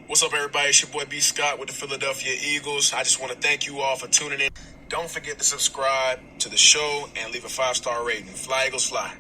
What's up, everybody? It's your boy B. Scott with the Philadelphia Eagles. I just want to thank you all for tuning in. Don't forget to subscribe to the show and leave a 5-star rating. Fly, Eagles, fly.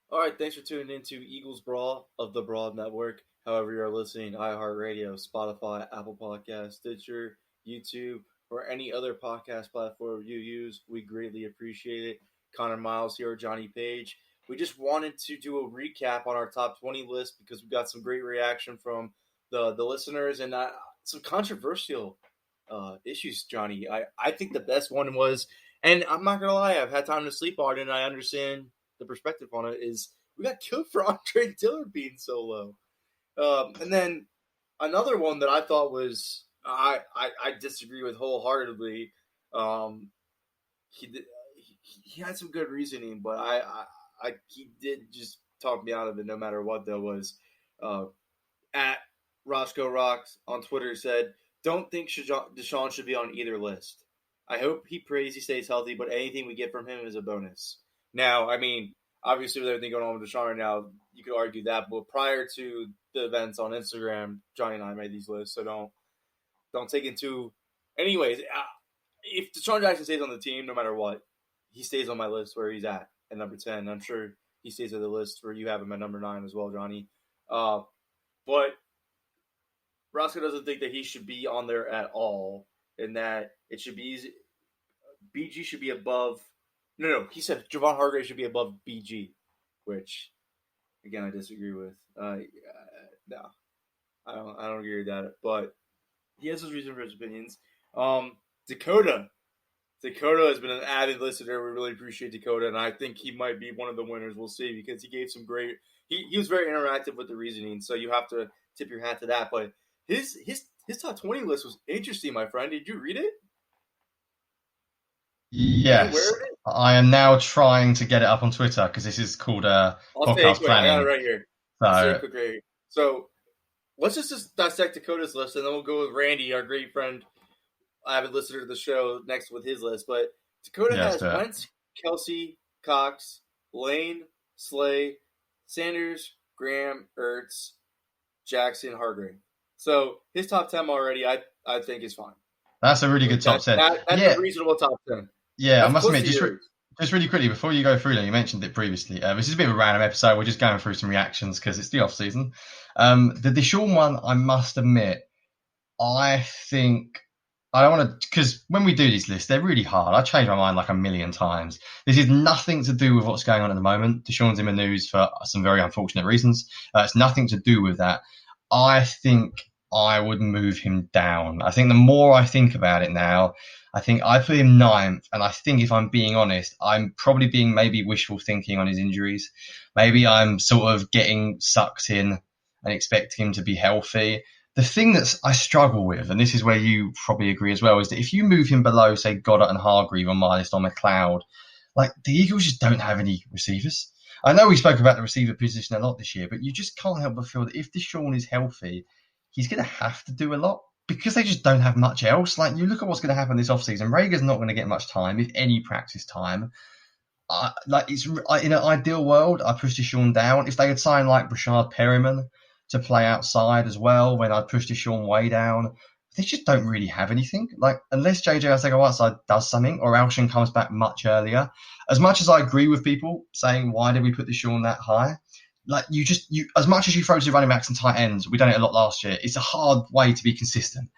All right, thanks for tuning in to Eagles Brawl of the Brawl Network. However you are listening, iHeartRadio, Spotify, Apple Podcasts, Stitcher, YouTube, or any other podcast platform you use, we greatly appreciate it. Conor, Myles here, Jonny Page. We just wanted to do a recap on our top 20 list because we got some great reaction from the listeners and some controversial issues, Jonny. I think the best one was, and I'm not going to lie, I've had time to sleep on it, and I understand the perspective on it, is we got killed for Andre Dillard being so low. And then another one that I thought was, I disagree with wholeheartedly. He had some good reasoning, but he did just talk me out of it no matter what. Though was at Roscoe Rocks on Twitter said, "Don't think Deshaun should be on either list. I hope he prays he stays healthy, but anything we get from him is a bonus." Now, I mean, obviously with everything going on with Deshaun right now, you could argue that. But prior to the events on Instagram, Jonny and I made these lists, so don't take into. Anyways, if Deshaun Jackson stays on the team, no matter what, he stays on my list where he's at number 10. I'm sure he stays on the list where you have him at number 9 as well, Jonny. But Roscoe doesn't think that he should be on there at all, and that it should be easy. BG should be above. No. He said Javon Hargrave should be above BG, which, again, I disagree with. No, I don't agree with that. But he has his reason for his opinions. Dakota has been an avid listener. We really appreciate Dakota, and I think he might be one of the winners. We'll see, because he gave some great. He was very interactive with the reasoning, so you have to tip your hat to that. But his top 20 list was interesting, my friend. Did you read it? Yes, I am now trying to get it up on Twitter because this is called podcast planning. I got it right here. So let's just dissect Dakota's list, and then we'll go with Randy, our great friend, avid listener to the show, next with his list. But Dakota has Wentz, Kelsey, Cox, Lane, Slay, Sanders, Graham, Ertz, Jackson, Hargrave. So his top 10 already, I think, is fine. That's a really good top 10. That's a reasonable top 10. Yeah, I must admit, just really quickly, before you go through them, you mentioned it previously. This is a bit of a random episode. We're just going through some reactions because it's the off-season. The Deshaun one, I must admit, I think I don't want to, because when we do these lists, they're really hard. I change my mind like a million times. This is nothing to do with what's going on at the moment. Deshaun's in the news for some very unfortunate reasons. It's nothing to do with that. I think I would move him down. I think the more I think about it now, I think I put him 9th, and I think if I'm being honest, I'm probably being maybe wishful thinking on his injuries. Maybe I'm sort of getting sucked in and expecting him to be healthy. The thing that I struggle with, and this is where you probably agree as well, is that if you move him below, say, Goddard and Hargrave on my list on McLeod, like the Eagles just don't have any receivers. I know we spoke about the receiver position a lot this year, but you just can't help but feel that if Deshaun is healthy, he's going to have to do a lot because they just don't have much else. Like, you look at what's going to happen this offseason. Rager's not going to get much time, if any practice time. In an ideal world, I push Deshaun down. If they had signed like Brashard Perryman to play outside as well, when I'd push Deshaun way down, they just don't really have anything. Like, unless JJ Arcega-Whiteside does something or Alshon comes back much earlier. As much as I agree with people saying, why did we put Deshaun that high? Like, you as much as you throw to running backs and tight ends, we done it a lot last year. It's a hard way to be consistent.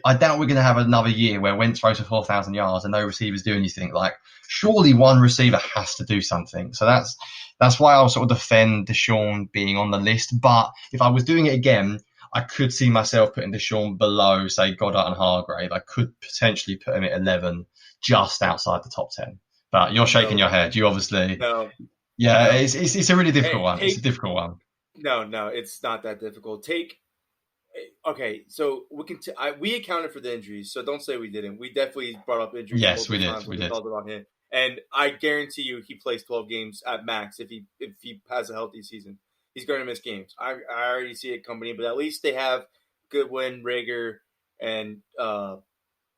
I doubt we're going to have another year where Wentz throws for 4,000 yards and no receivers do anything. Like, surely one receiver has to do something. So that's why I'll sort of defend Deshaun being on the list. But if I was doing it again, I could see myself putting Deshaun below, say, Goddard and Hargrave. I could potentially put him at 11, just outside the top 10. But you're shaking your head. You obviously... No. Yeah, no. It's a really difficult one. It's a difficult one. No, it's not that difficult. Okay, so we accounted for the injuries, so don't say we didn't. We definitely brought up injuries Yes, we multiple did. times We when we did. talked about him, and I guarantee you he plays 12 games at max if he has a healthy season. He's going to miss games. I already see it coming in, but at least they have Goodwin, Rager, and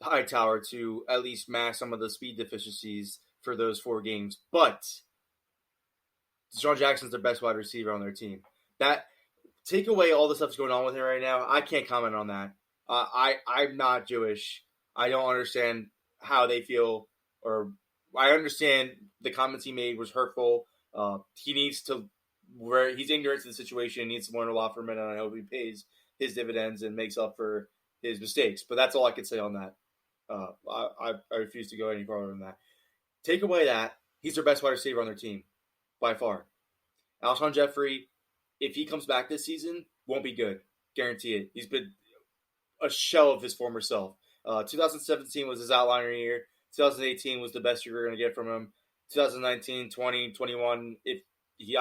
Hightower to at least mask some of the speed deficiencies for those 4 games. But DeSean Jackson's their best wide receiver on their team. That take away all the stuff that's going on with him right now. I can't comment on that. I'm not Jewish. I don't understand how they feel, or I understand the comments he made was hurtful. He needs to, where he's ignorant to the situation, he needs to learn a lot from it, and I hope he pays his dividends and makes up for his mistakes. But that's all I can say on that. I refuse to go any farther than that. Take away that, he's their best wide receiver on their team, by far. Alshon Jeffrey, if he comes back this season, won't be good. Guarantee it. He's been a shell of his former self. 2017 was his outliner year. 2018 was the best you're going to get from him. 2019, 20, 21, if he,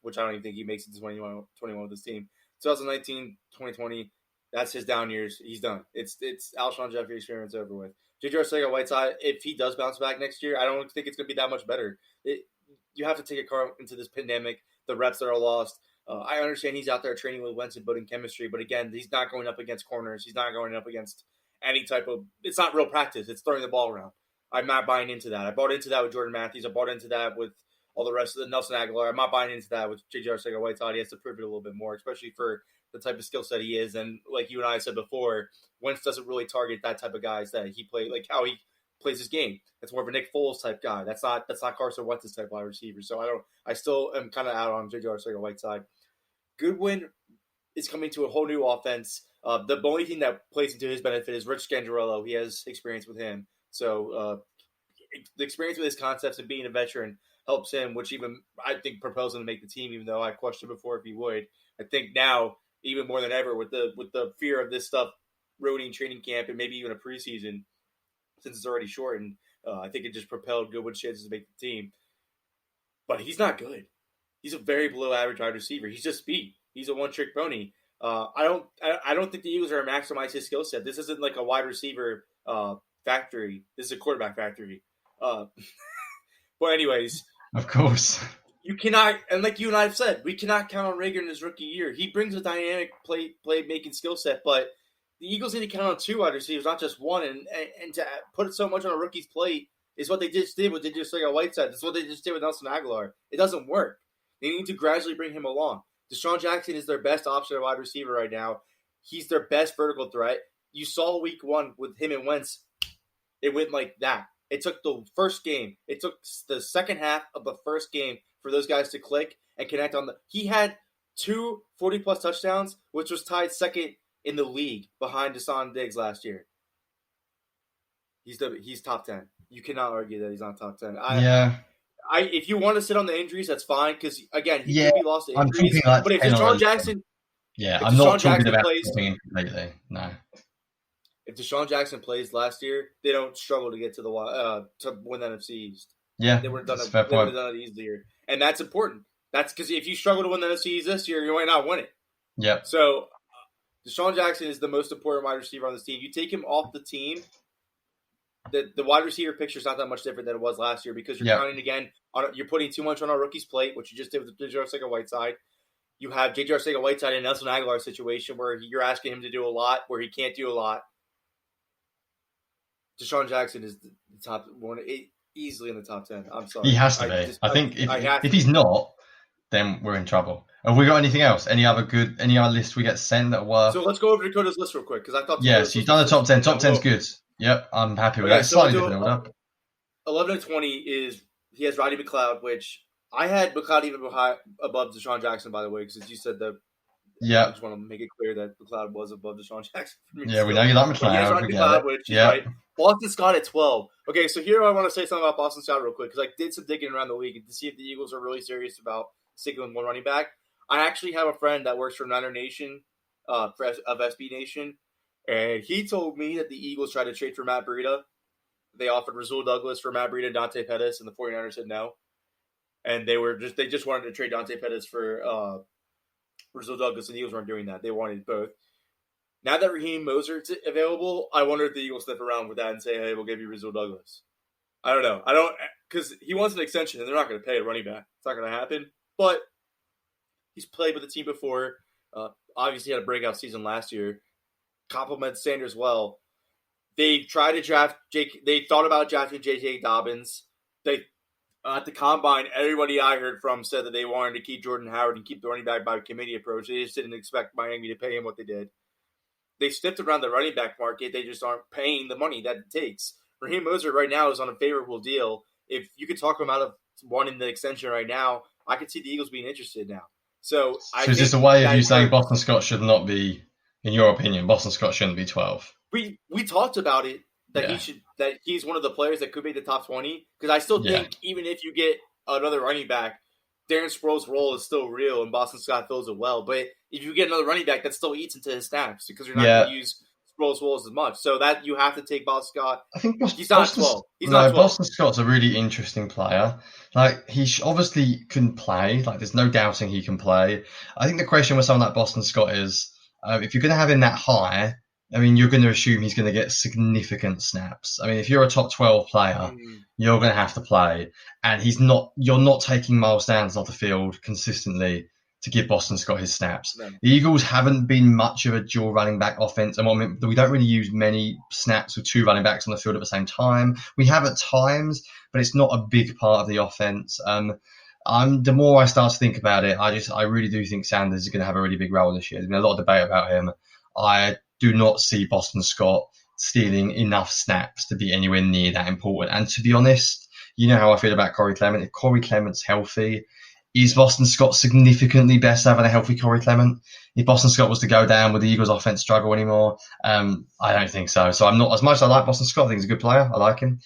which I don't even think he makes it to 21 with this team. 2019, 2020, that's his down years. He's done. It's Alshon Jeffrey experience over with. J.J. Arcega-Whiteside, if he does bounce back next year, I don't think it's going to be that much better. You have to take account into this pandemic, the reps that are lost. I understand he's out there training with Wentz and building chemistry, but again, he's not going up against corners. He's not going up against any type of – it's not real practice. It's throwing the ball around. I'm not buying into that. I bought into that with Jordan Matthews. I bought into that with all the rest of the Nelson Aguilar. I'm not buying into that with J.J. Arcega-Whiteside. He has to prove it a little bit more, especially for the type of skill set he is. And like you and I said before, Wentz doesn't really target that type of guys that he plays, like how he plays his game. That's more of a Nick Foles type guy. That's not Carson Wentz's type wide receiver. So I still am kind of out on J.J. Arcega-Whiteside. Goodwin is coming to a whole new offense. The only thing that plays into his benefit is Rich Scangarello. He has experience with him. So the experience with his concepts and being a veteran helps him, which even I think propels him to make the team, even though I questioned before if he would. I think now, even more than ever, with the fear of this stuff ruining training camp and maybe even a preseason, since it's already shortened, I think it just propelled Goodwin's chances to make the team. But he's not good. He's a very below average wide receiver. He's just speed. He's a one trick pony. I don't think the Eagles are going to maximize his skill set. This isn't like a wide receiver factory. This is a quarterback factory. But anyways, of course, you cannot, and like you and I have said, we cannot count on Rager in his rookie year. He brings a dynamic play making skill set, but the Eagles need to count on 2 wide receivers, not just one. And to put so much on a rookie's plate is what they just did with J.J. Arcega-Whiteside. That's what they just did with Nelson Aguilar. It doesn't work. They need to gradually bring him along. DeSean Jackson is their best option at wide receiver right now. He's their best vertical threat. You saw week 1 with him and Wentz. It went like that. It took the first game. It took the second half of the first game for those guys to click and connect on the. He had 2 40-plus touchdowns, which was tied second in the league behind Deshaun Diggs last year. He's top 10. You cannot argue that he's not top 10. If you want to sit on the injuries, that's fine because again, he could be lost to injuries. But if DeSean Jackson, I'm not talking about being completely. No. If DeSean Jackson plays last year, they don't struggle to get to to win the NFC East. Yeah, they would have done it easier, and that's important. That's because if you struggle to win the NFC East this year, you might not win it. Yeah. So DeSean Jackson is the most important wide receiver on this team. You take him off the team, the wide receiver picture is not that much different than it was last year because you're counting again. You're putting too much on our rookie's plate, which you just did with J.J. Arcega-Whiteside. You have J.J. Arcega-Whiteside and Nelson Aguilar situation where you're asking him to do a lot, where he can't do a lot. DeSean Jackson is the top one, easily in the top 10. I'm sorry. He has to be. I think if he's not, then we're in trouble. Have we got anything else? Any other lists we get sent that were? So let's go over Dakota's list real quick because I thought. Yes, you've done the top 10. Top 10's good. Yep, I'm happy with that. Slightly different order. 11 and 20 is he has Roddy McLeod, which I had McLeod even above DeSean Jackson, by the way, because you said that. Yeah. I just want to make it clear that McLeod was above DeSean Jackson. Yeah, we know you like McLeod. He has Roddy McLeod, which is right. Boston Scott at 12. Okay, so here I want to say something about Boston Scott real quick because I did some digging around the league to see if the Eagles are really serious about sticking with one running back. I actually have a friend that works for Niner Nation, of SB Nation, and he told me that the Eagles tried to trade for Matt Breida. They offered Rasul Douglas for Matt Breida and Dante Pettis, and the 49ers said no. And they just wanted to trade Dante Pettis for Rizzo Douglas, and the Eagles weren't doing that. They wanted both. Now that Raheem Mostert's available, I wonder if the Eagles sniff around with that and say, hey, we'll give you Rizzo Douglas. I don't know. Because he wants an extension, and they're not going to pay a running back. It's not going to happen. But he's played with the team before. Obviously had a breakout season last year. Compliments Sanders well. They tried to draft Jake. They thought about drafting J.J. Dobbins. At the combine, everybody I heard from said that they wanted to keep Jordan Howard and keep the running back by committee approach. They just didn't expect Miami to pay him what they did. They sniffed around the running back market. They just aren't paying the money that it takes. Raheem Mostert right now is on a favorable deal. If you could talk him out of wanting the extension right now, I could see the Eagles being interested now. So is this a way of you saying Boston Scott should not be, in your opinion, Boston Scott shouldn't be 12? We talked about it that he's one of the players that could be the top 20, because I still think even if you get another running back, Darren Sproles' role is still real and Boston Scott fills it well. But if you get another running back, that still eats into his snaps because you're not going to use Sproles' roles as much. So that you have to take Boston Scott. I think he's not 12. He's not 12. Boston Scott's a really interesting player. Like, he obviously can play. Like, there's no doubting he can play. I think the question with someone like Boston Scott is, if you're going to have him that high, I mean, you're going to assume he's going to get significant snaps. I mean, if you're a top 12 player, you're going to have to play. And you're not taking Myles Sanders off the field consistently to give Boston Scott his snaps. No. The Eagles haven't been much of a dual running back offense. I mean, we don't really use many snaps with two running backs on the field at the same time. We have at times, but it's not a big part of the offense. The more I start to think about it, I really do think Sanders is going to have a really big role this year. There's been a lot of debate about him. I do not see Boston Scott stealing enough snaps to be anywhere near that important. And to be honest, you know how I feel about Corey Clement. If Corey Clement's healthy, is Boston Scott significantly better having a healthy Corey Clement? If Boston Scott was to go down, would the Eagles offense struggle anymore? I don't think so. So I'm not, as much as I like Boston Scott, I think he's a good player. I like him.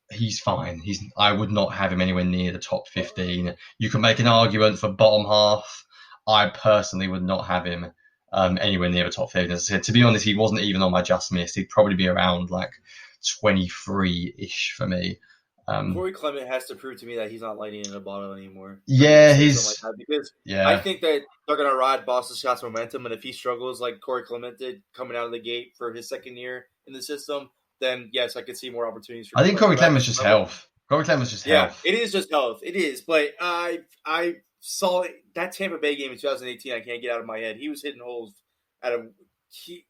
He's fine. I would not have him anywhere near the top 15. You can make an argument for bottom half. I personally would not have him anywhere near the top 15. As I said, to be honest, he wasn't even on my just missed. He'd probably be around like 23-ish for me. Corey Clement has to prove to me that he's not lighting in a bottle anymore. Yeah, he's like that, because I think that they're going to ride Boston Scott's momentum, and if he struggles like Corey Clement did coming out of the gate for his second year in the system, then yes, I could see more opportunities. I think Corey Clement's just health. Corey Clement's just health. It is just health. It is, but I saw that Tampa Bay game in 2018. I can't get out of my head. He was hitting holes he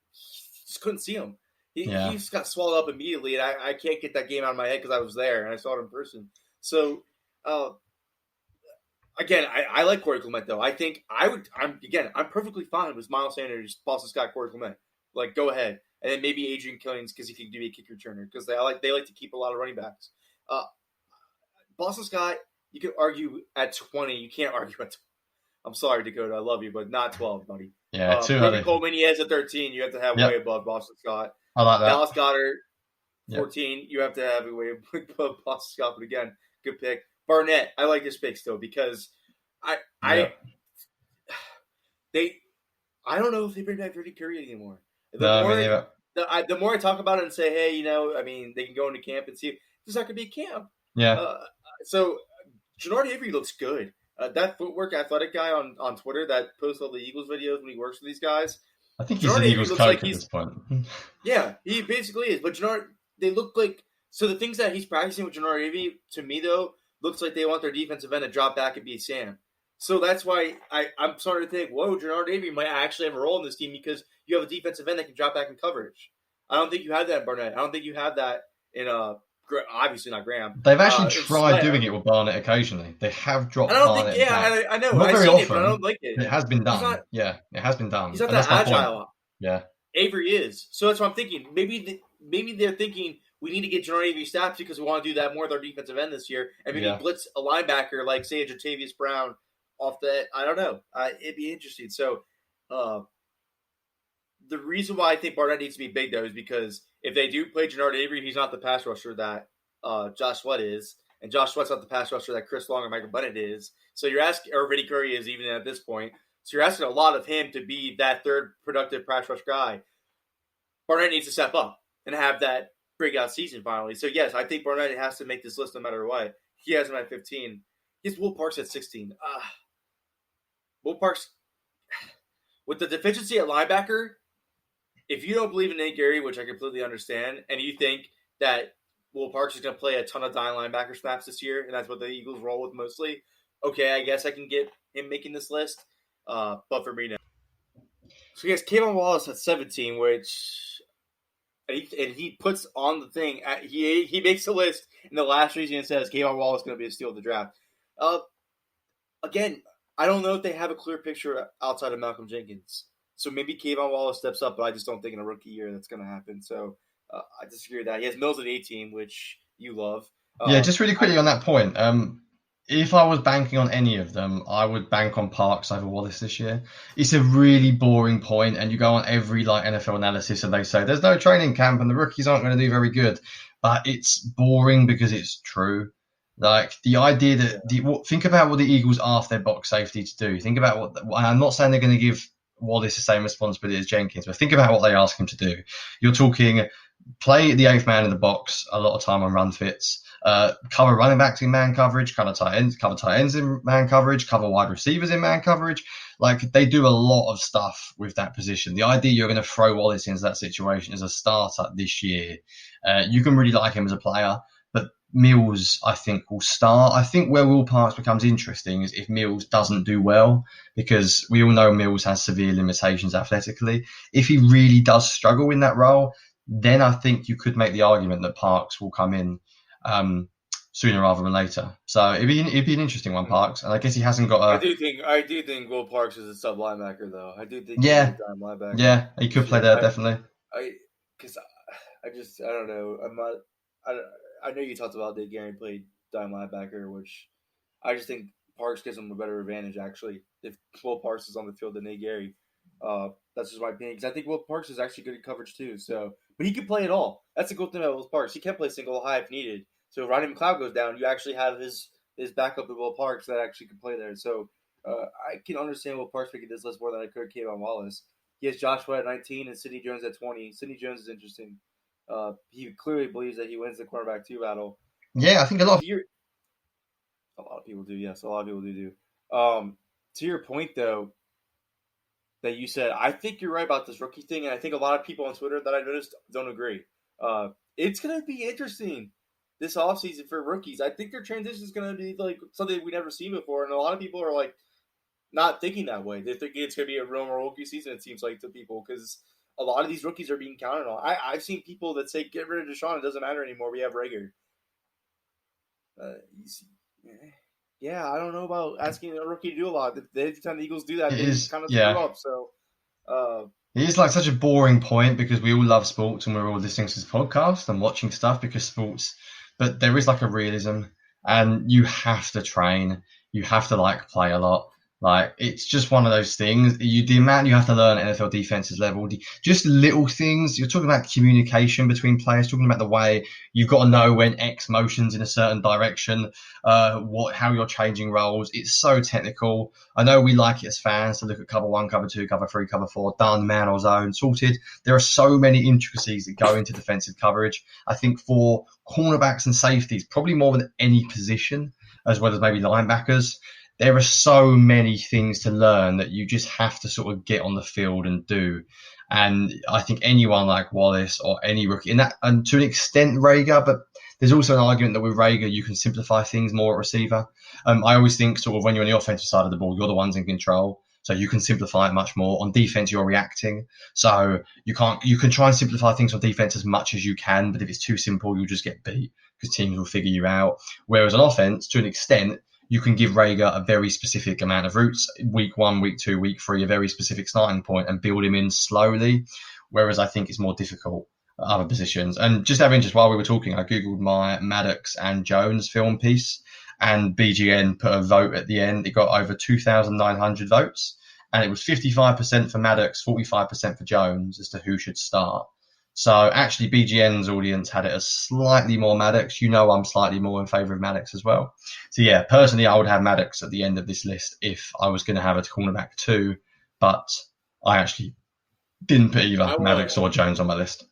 just couldn't see him. He just got swallowed up immediately, and I can't get that game out of my head because I was there and I saw it in person. So, again, I like Corey Clement though. I think I'm perfectly fine with Myles Sanders, Boston Scott, Corey Clement. Like, go ahead, and then maybe Adrian Killings because he can be a kick returner because they like to keep a lot of running backs. Boston Scott, you can argue at 20. You can't argue at 20. I'm sorry, Dakota. I love you, but not 12, buddy. Yeah, maybe Coleman, he has a 13. You have to have way above Boston Scott. I like that. Dallas Goedert, 14. You have to have a way above Boston Scott. But again, good pick. Barnett, I like this pick still because I don't know if they bring back Freddie Curry anymore. The more I talk about it and say, hey, they can go into camp and see. This not going to be a camp. Yeah. So Jannard Avery looks good. That footwork athletic guy on Twitter that posts all the Eagles videos when he works with these guys. I think he's an Eagles coach at this point. Yeah, he basically is. But Jannard, they look like – so the things that he's practicing with Jannard Avery, to me, though, looks like they want their defensive end to drop back and be Sam. So that's why I'm starting to think, whoa, Jannard Avery might actually have a role in this team because you have a defensive end that can drop back in coverage. I don't think you have that in Barnett. I don't think you have that in obviously not Graham. They've actually tried doing it with Barnett occasionally. They have dropped Barnett. I know. Not very often, but I don't like it. It has been done. It has been done. He's not that agile. Yeah. Avery is. So that's what I'm thinking. Maybe they're thinking we need to get Jannard Avery stats because we want to do that more with our defensive end this year. And maybe blitz a linebacker like, say, a Jatavius Brown off that. I don't know. It'd be interesting. So the reason why I think Barnett needs to be big, though, is because if they do play Jannard Avery, he's not the pass rusher that Josh Sweat is. And Josh Sweat's not the pass rusher that Chris Long or Michael Bennett is. So you're asking, or Vinny Curry is even at this point. So you're asking a lot of him to be that third productive pass rush guy. Barnett needs to step up and have that breakout season finally. So yes, I think Barnett has to make this list no matter what. He has him at 15. He has Will Parks at 16. Will Parks, with the deficiency at linebacker, if you don't believe in Nate Gary, which I completely understand, and you think that Will Parks is going to play a ton of dime linebacker snaps this year, and that's what the Eagles roll with mostly, okay, I guess I can get him making this list. But for me, no. So he has Kayvon Wallace at 17, which and he puts on the thing. He makes a list, and the last reason it says Kayvon Wallace is going to be a steal of the draft. Again, I don't know if they have a clear picture outside of Malcolm Jenkins. So maybe Kayvon Wallace steps up, but I just don't think in a rookie year that's going to happen. So I disagree with that. He has Myles at 18, which you love. Yeah, just really quickly on that point. If I was banking on any of them, I would bank on Parks over Wallace this year. It's a really boring point, and you go on every NFL analysis and they say there's no training camp and the rookies aren't going to do very good. But it's boring because it's true. Like the idea that think about what the Eagles asked their box safety to do. Think about I'm not saying they're going to give Wallace the same responsibility as Jenkins, but think about what they ask him to do. You're talking play the 8th man in the box a lot of time on run fits, cover running backs in man coverage, cover tight ends in man coverage, cover wide receivers in man coverage. Like they do a lot of stuff with that position. The idea you're going to throw Wallace into that situation as a starter this year, you can really like him as a player, but Myles, I think, will start. I think where Will Parks becomes interesting is if Myles doesn't do well, because we all know Myles has severe limitations athletically. If he really does struggle in that role, then I think you could make the argument that Parks will come in sooner rather than later. So it'd be an interesting one, Parks. And I guess he hasn't got a... I do think Will Parks is a sub linebacker, though. I do think he's a dime linebacker. Yeah, he could play there, definitely. I don't know. I know you talked about that Gary played dime linebacker, which I just think Parks gives him a better advantage, actually, if Will Parks is on the field than Nate Gary. That's just my opinion, because I think Will Parks is actually good at coverage, too. But he can play it all. That's the cool thing about Will Parks. He can play single high if needed. So if Ronnie McLeod goes down, you actually have his backup in Will Parks that actually can play there. So I can understand Will Parks making this list more than I could Kayvon Wallace. He has Joshua at 19 and Sidney Jones at 20. Sidney Jones is interesting. He clearly believes that he wins the cornerback 2 battle. Yeah, I think a lot of people do. Yes, a lot of people do. To your point, though, that you said, I think you're right about this rookie thing, and I think a lot of people on Twitter that I noticed don't agree. It's going to be interesting this offseason for rookies. I think their transition is going to be like something we never seen before, and a lot of people are like not thinking that way. They're thinking it's going to be a real rookie season, it seems like, to people, because a lot of these rookies are being counted on. I've seen people that say, get rid of Deshaun, it doesn't matter anymore, we have Rager. Yeah, I don't know about asking a rookie to do a lot. Every time the Eagles do that, they kind of screw up. So, it is like such a boring point because we all love sports and we're all listening to this podcast and watching stuff because sports, but there is like a realism, and you have to train. You have to play a lot. Like, it's just one of those things. The amount you have to learn at NFL defenses level, just little things. You're talking about communication between players, talking about the way you've got to know when X motions in a certain direction, how you're changing roles. It's so technical. I know we like it as fans to look at cover 1, cover 2, cover 3, cover 4, done, man or zone, sorted. There are so many intricacies that go into defensive coverage. I think for cornerbacks and safeties, probably more than any position, as well as maybe linebackers, there are so many things to learn that you just have to sort of get on the field and do. And I think anyone like Wallace or any rookie, and to an extent Rager, but there's also an argument that with Rager you can simplify things more at receiver. I always think sort of when you're on the offensive side of the ball, you're the ones in control. So you can simplify it much more. On defense, you're reacting. So you can try and simplify things on defense as much as you can, but if it's too simple, you'll just get beat because teams will figure you out. Whereas on offense, to an extent, you can give Rager a very specific amount of routes, week 1, week 2, week 3, a very specific starting point, and build him in slowly. Whereas I think it's more difficult at other positions. And just out of interest, while we were talking, I Googled my Maddox and Jones film piece, and BGN put a vote at the end. It got over 2,900 votes, and it was 55% for Maddox, 45% for Jones as to who should start. So actually BGN's audience had it as slightly more Maddox. I'm slightly more in favour of Maddox as well. So yeah, personally, I would have Maddox at the end of this list if I was going to have a cornerback too, but I actually didn't put either Maddox or Jones on my list.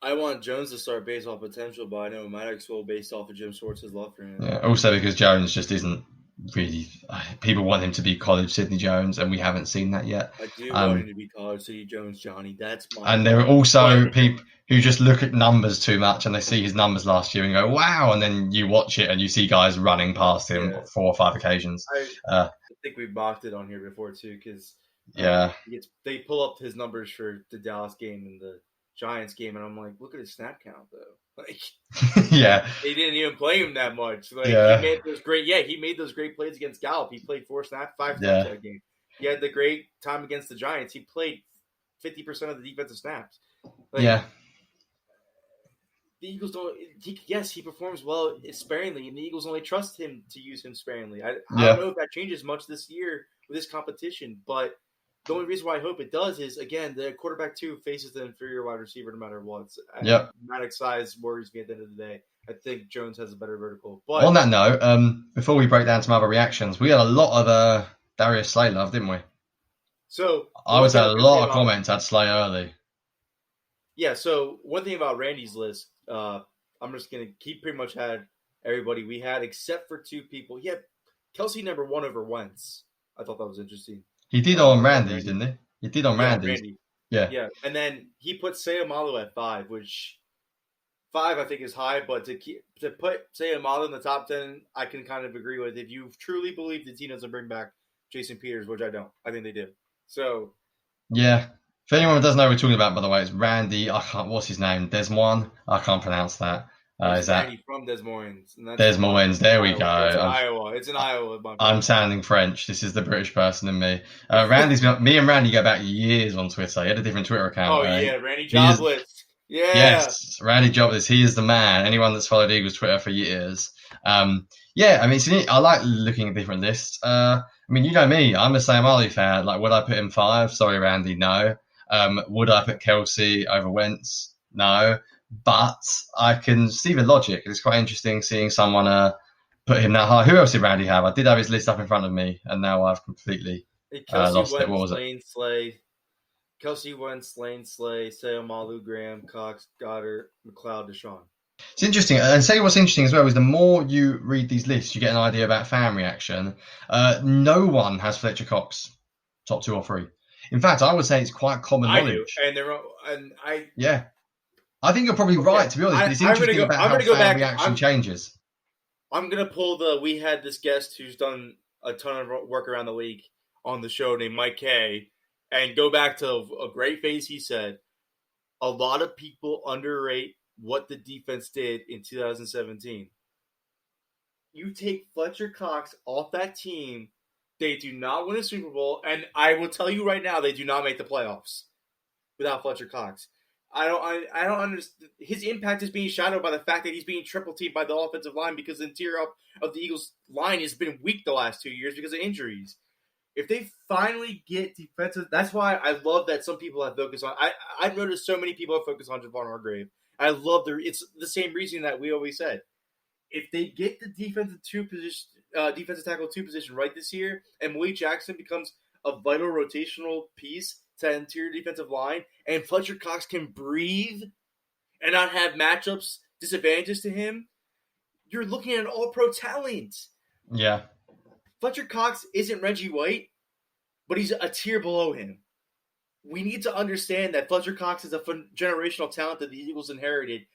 I want Jones to start based off potential, but I know Maddox will based off of Jim Schwartz's love for him. Yeah, also because Jones just isn't really, people want him to be college Sidney Jones, and we haven't seen that yet. I do want him to be college Sidney Jones, Johnny. That's my. And there are also people who just look at numbers too much, and they see his numbers last year and go, "Wow!" And then you watch it, and you see guys running past him 4 or 5 occasions. I think we've mocked it on here before too, because they pull up his numbers for the Dallas game and the Giants game, and I'm like, look at his snap count though. Like, they didn't even play him that much. Like, he made those great plays against Gallup. He played 5 snaps that game. He had the great time against the Giants. He played 50% of the defensive snaps. Like, the Eagles don't. He performs well sparingly, and the Eagles only trust him to use him sparingly. I don't know if that changes much this year with this competition, but the only reason why I hope it does is, again, the quarterback 2 faces the inferior wide receiver no matter what. Dramatic size worries me at the end of the day. I think Jones has a better vertical. But on that note, before we break down some other reactions, we had a lot of Darius Slay love, didn't we? So I was had a lot of comments at Slay early. Yeah, so one thing about Randy's list, I'm just going to keep pretty much had everybody we had except for 2 people. He had Kelsey number 1 over Wentz. I thought that was interesting. He did on Randy's, didn't he? He did on Randy's. Randy. Yeah. And then he put Sayamalu at 5, which 5 I think is high, but to put Sayamalu in the top 10, I can kind of agree with. If you truly believe the team doesn't bring back Jason Peters, which I don't. I think they do. So yeah. If anyone who doesn't know what we're talking about, by the way, it's Randy. What's his name? Des Moines. I can't pronounce that. Is that Randy from Des Moines? Des Moines. There we go. It's in Iowa. I'm sounding French. This is the British person in me. Me and Randy go back years on Twitter. He had a different Twitter account. Randy Jobless. Yes, Randy Jobless. He is the man. Anyone that's followed Eagles Twitter for years. I like looking at different lists. I mean, you know me. I'm a Sayamalu fan. Like, would I put him 5? Sorry, Randy, no. Would I put Kelsey over Wentz? No. But I can see the logic. It's quite interesting seeing someone put him that high. Who else did Randy have? I did have his list up in front of me, and now I've completely lost it. What was it? Kelsey Wentz, Lane Slay, Sayamalu, Graham, Cox, Goddard, McLeod, Deshaun. It's interesting. And say what's interesting as well is the more you read these lists, you get an idea about fan reaction. No one has Fletcher Cox top 2 or 3. In fact, I would say it's quite common knowledge. I think you're probably right, to be honest. But it's interesting about how fan reaction changes. I'm going to pull we had this guest who's done a ton of work around the league on the show named Mike Kay, and go back to a great phrase he said. A lot of people underrate what the defense did in 2017. You take Fletcher Cox off that team, they do not win a Super Bowl, and I will tell you right now, they do not make the playoffs without Fletcher Cox. I don't understand. His impact is being shadowed by the fact that he's being triple teamed by the offensive line because the interior of the Eagles line has been weak the last 2 years because of injuries. If they finally get defensive, that's why I love that some people have focused on. I've noticed so many people have focused on Javon Hargrave. I love it's the same reason that we always said. If they get the defensive tackle 2 position right this year, and Willie Jackson becomes a vital rotational piece to interior defensive line, and Fletcher Cox can breathe and not have matchups disadvantages to him, you're looking at an all-pro talent. Yeah. Fletcher Cox isn't Reggie White, but he's a tier below him. We need to understand that Fletcher Cox is a generational talent that the Eagles inherited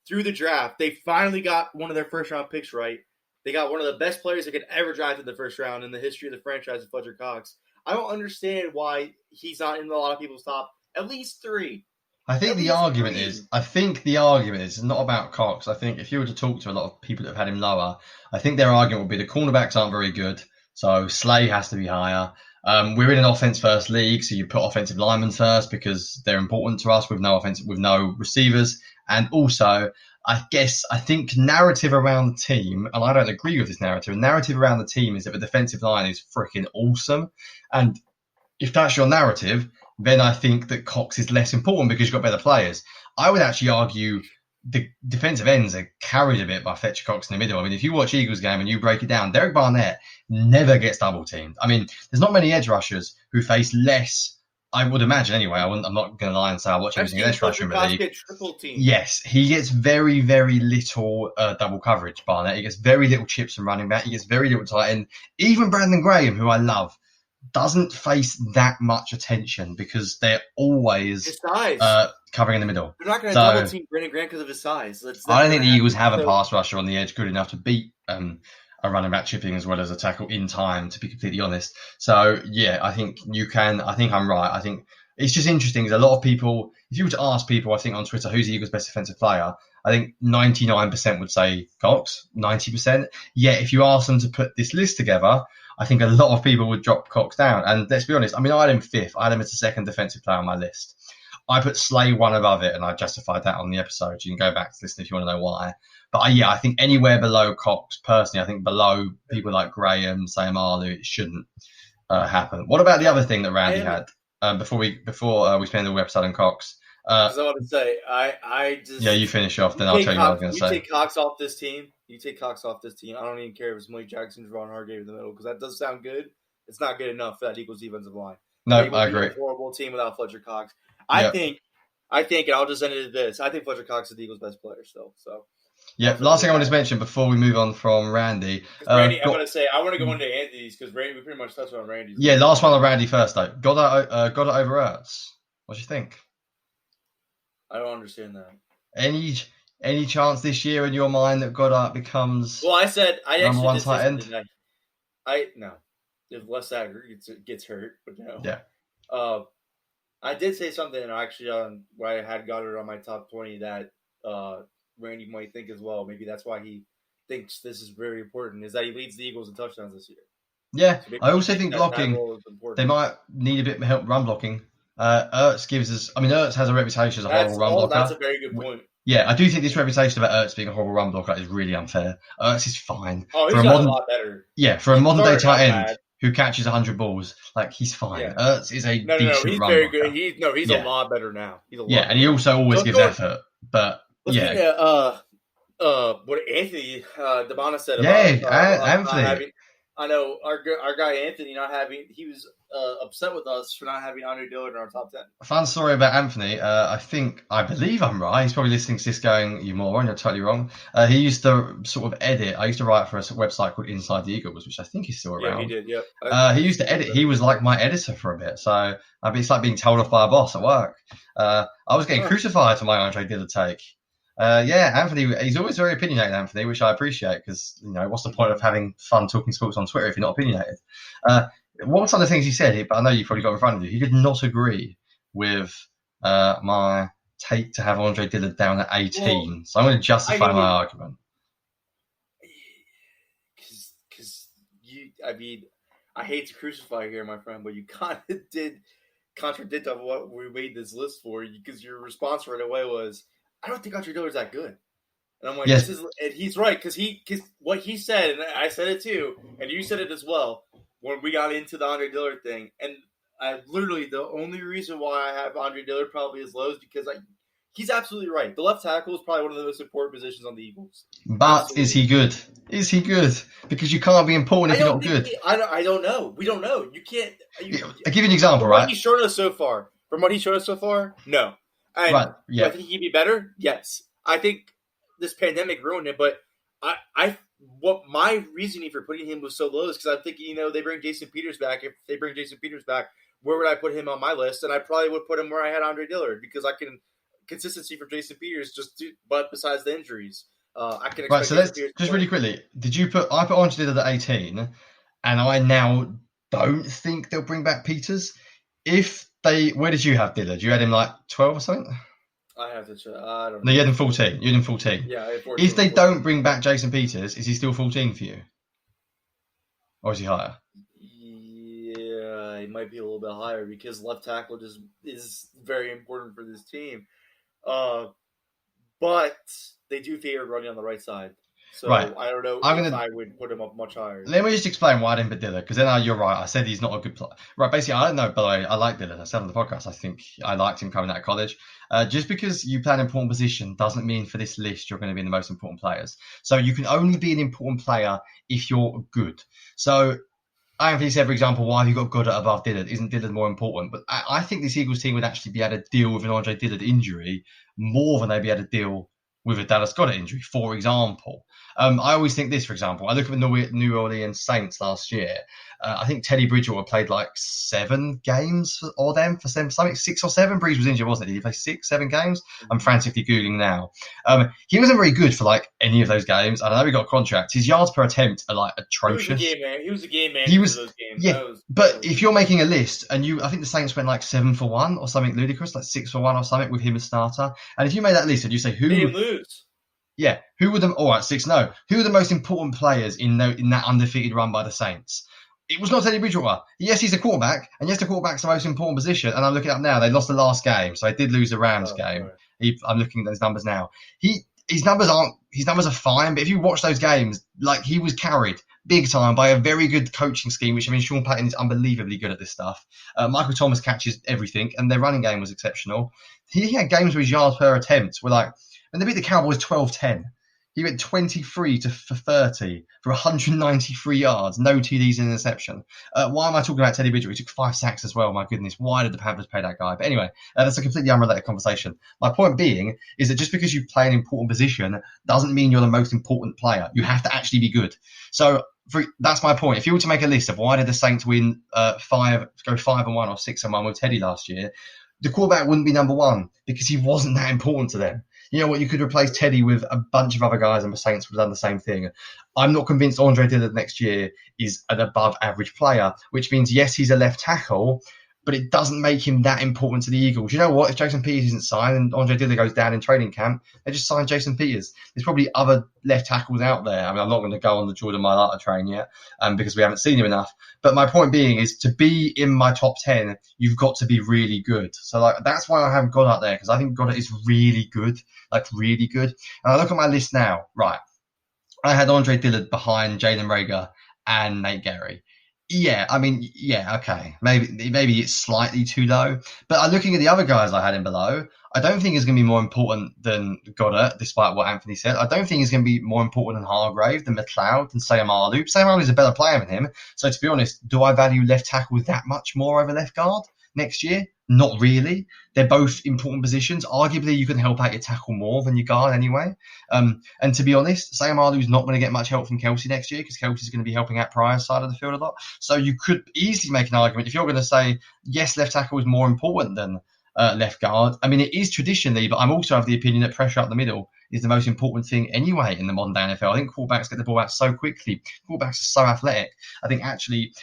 through the draft. They finally got one of their first-round picks right. They got one of the best players that could ever draft in the first round in the history of the franchise, Fletcher Cox. I don't understand why he's not in a lot of people's top at least 3. I think the argument is it's not about Cox. I think if you were to talk to a lot of people that have had him lower, I think their argument would be the cornerbacks aren't very good, so Slay has to be higher. We're in an offense-first league, so you put offensive linemen first because they're important to us with no receivers. And also, I think narrative around the team, and I don't agree with this narrative around the team is that the defensive line is freaking awesome. And if that's your narrative, then I think that Cox is less important because you've got better players. I would actually argue the defensive ends are carried a bit by Fletcher Cox in the middle. I mean, if you watch Eagles game and you break it down, Derek Barnett never gets double teamed. I mean, there's not many edge rushers who face less I would imagine anyway. I'm not going to lie and say I watch I've everything seen in this Fletcher Russian Cox league. get triple team. Yes, he gets very, very little double coverage, Barnett. He gets very little chips from running back. He gets very little tight end. Even Brandon Graham, who I love, doesn't face that much attention because they're always His size. covering in the middle. They're not going to double team Brandon Graham because of his size. I don't think the Eagles have a pass rusher on the edge good enough to beat a running back chipping as well as a tackle in time, to be completely honest. So, yeah, I think you can. I think I'm right. I think it's just interesting because a lot of people, if you were to ask people, I think on Twitter, who's the Eagles' best defensive player, I think 99% would say Cox, 90%. Yet, if you ask them to put this list together, I think a lot of people would drop Cox down. And let's be honest, I mean, I had him fifth. I had him as the second defensive player on my list. I put Slay one above it, and I justified that on the episode. You can go back to listen if you want to know why. But I think anywhere below Cox, personally, I think below people like Graham, Sayamalu, it shouldn't happen. What about the other thing that Randy had before we spend the episode on Cox? Because I want to say, I just you finish off, then I'll tell you what I was going to say. You take Cox off this team. I don't even care if it's Malik Jackson, Javon Hargrave in the middle, because that does sound good. It's not good enough for that Eagles defensive line. No, I agree. A horrible team without Fletcher Cox. I think, and I'll just end it at this. I think Fletcher Cox is the Eagles' best player still. So. Yeah, last thing I want to mention before we move on from Randy. Randy, I want to go into Anthony's because we pretty much touched on Randy's. Yeah, last one on Randy first though. Got it over Ertz. What do you think? I don't understand that. Any chance this year in your mind that Goddard becomes? Well, I number one tight end. No, if Les Agger gets hurt, but no. Yeah. I did say something actually on where I had Goddard on my top 20 that Randy might think as well. Maybe that's why he thinks this is very important, is that he leads the Eagles in touchdowns this year. Yeah, So I also think blocking, they might need a bit of help run blocking. Ertz gives us, Ertz has a reputation as a horrible run blocker. That's a very good point. Yeah, I do think this reputation about Ertz being a horrible run blocker is really unfair. Ertz is fine. Oh, he's got a lot better. Yeah, for a modern day tight end who catches 100 balls, he's fine. Yeah. Ertz is a decent he's run very blocker. good. He's a lot better now. And he also always gives effort. But what Anthony Dabana said about Anthony. I know our guy Anthony he was upset with us for not having Andre Dillard in our top 10. A fun story about Anthony. I believe I'm right. He's probably listening to this going, "You moron, you're totally wrong." He used to sort of edit. I used to write for a website called Inside the Eagles, which I think is still around. Yeah, he did. Yep. He used to edit. He was like my editor for a bit. So it's like being told off by a boss at work. I was getting crucified for my Andre Dillard take. Anthony, he's always very opinionated, Anthony, which I appreciate because, what's the point of having fun talking sports on Twitter if you're not opinionated? What were some of the things he said? But I know you've probably got in front of you. He did not agree with my take to have Andre Dillard down at 18. Well, so I'm going to justify my argument. Because I hate to crucify you here, my friend, but you kind of did contradict of what we made this list for, because your response right away was, I don't think Andre Dillard's that good. And I'm like, yes. And he's right, because what he said, and I said it too, and you said it as well, when we got into the Andre Dillard thing. And I literally, the only reason why I have Andre Dillard probably as low is because he's absolutely right. The left tackle is probably one of the most important positions on the Eagles. But absolutely. Is he good? Is he good? Because you can't be important if you're not good. I don't know. We don't know. You can't. I'll give you an example, right? From what he's shown us so far, no. And right. Yeah. I think he'd be better. Yes, I think this pandemic ruined it. But what my reasoning for putting him was so low is because I'm thinking, they bring Jason Peters back. If they bring Jason Peters back, where would I put him on my list? And I probably would put him where I had Andre Dillard, because I can consistency for Jason Peters but besides the injuries, I can expect. Right. So let's just really quickly. I put Andre Dillard at 18, and I now don't think they'll bring back Peters. Where did you have Dillard? You had him like 12 or something? I have to check. I don't know. No, you had him 14. You had him 14. Yeah, I had 14. If they don't bring back Jason Peters, is he still 14 for you? Or is he higher? Yeah, he might be a little bit higher because left tackle just is very important for this team. But they do favor running on the right side. So right. I don't know I would put him up much higher. Let me just explain why I didn't put Dillard, because then you're right. I said he's not a good player. Right, basically, I don't know, by the way, I like Dillard. I said on the podcast, I think I liked him coming out of college. Just because you play an important position doesn't mean for this list you're going to be the most important players. So you can only be an important player if you're good. So Anthony said, for example, why have you got Goddard above Dillard? Isn't Dillard more important? But I think this Eagles team would actually be able to deal with an Andre Dillard injury more than they'd be able to deal with a Dallas Goddard injury, for example. I always think this, for example. I look at the New Orleans Saints last year. I think Teddy Bridgewater played like 7 games for them, something 6 or 7. Breeze was injured, wasn't he? Did he play 6, 7 games? I'm frantically Googling now. He wasn't very good for like any of those games. I know he got a contract. His yards per attempt are like atrocious. He was a game man. He was for those games. Yeah, but if you're making a list and I think the Saints went like 7 for 1 or something ludicrous, like 6 for 1 or something with him as starter. And if you made that list and you say who would lose. Yeah, who were them? All right, 6-0. Who are the most important players in that undefeated run by the Saints? It was not Teddy Bridgewater. Yes, he's a quarterback, and yes, the quarterback's the most important position. And I'm looking up now; they lost the last game, so they did lose the Rams game. Right. I'm looking at those numbers now. His numbers are fine, but if you watch those games, like he was carried big time by a very good coaching scheme, which I mean, Sean Payton is unbelievably good at this stuff. Michael Thomas catches everything, and their running game was exceptional. He had games where his yards per attempt were like. And they beat the Cowboys 12-10. He went 23 for 30 for 193 yards, no TDs and interception. Why am I talking about Teddy Bridgewater? He took 5 sacks as well. My goodness, why did the Panthers pay that guy? But anyway, that's a completely unrelated conversation. My point being is that just because you play an important position doesn't mean you're the most important player. You have to actually be good. So that's my point. If you were to make a list of why did the Saints win 5-1 or 6-1 with Teddy last year, the quarterback wouldn't be number one because he wasn't that important to them. You know what? You could replace Teddy with a bunch of other guys, and the Saints would have done the same thing. I'm not convinced Andre Dillard next year is an above-average player, which means, yes, he's a left tackle, but it doesn't make him that important to the Eagles. You know what? If Jason Peters isn't signed and Andre Dillard goes down in training camp, they just sign Jason Peters. There's probably other left tackles out there. I mean, I'm not going to go on the Jordan Mailata train yet because we haven't seen him enough. But my point being is to be in my top 10, you've got to be really good. So like that's why I haven't Goddard there, because I think Goddard is really good, like really good. And I look at my list now, right? I had Andre Dillard behind Jalen Reagor and Nate Gerry. Yeah, I mean, yeah, okay. Maybe it's slightly too low. But looking at the other guys I had in below, I don't think he's going to be more important than Goddard, despite what Anthony said. I don't think he's going to be more important than Hargrave, than McLeod, than Sayamalu. Sayamalu is a better player than him. So to be honest, do I value left tackle that much more over left guard next year? Not really. They're both important positions. Arguably, you can help out your tackle more than your guard anyway. And to be honest, Sayamalu's not going to get much help from Kelsey next year because Kelsey's going to be helping out Pryor's side of the field a lot. So you could easily make an argument if you're going to say, yes, left tackle is more important than left guard. I mean, it is traditionally, but I'm also of the opinion that pressure up the middle is the most important thing anyway in the modern day NFL. I think quarterbacks get the ball out so quickly. Quarterbacks are so athletic. I think actually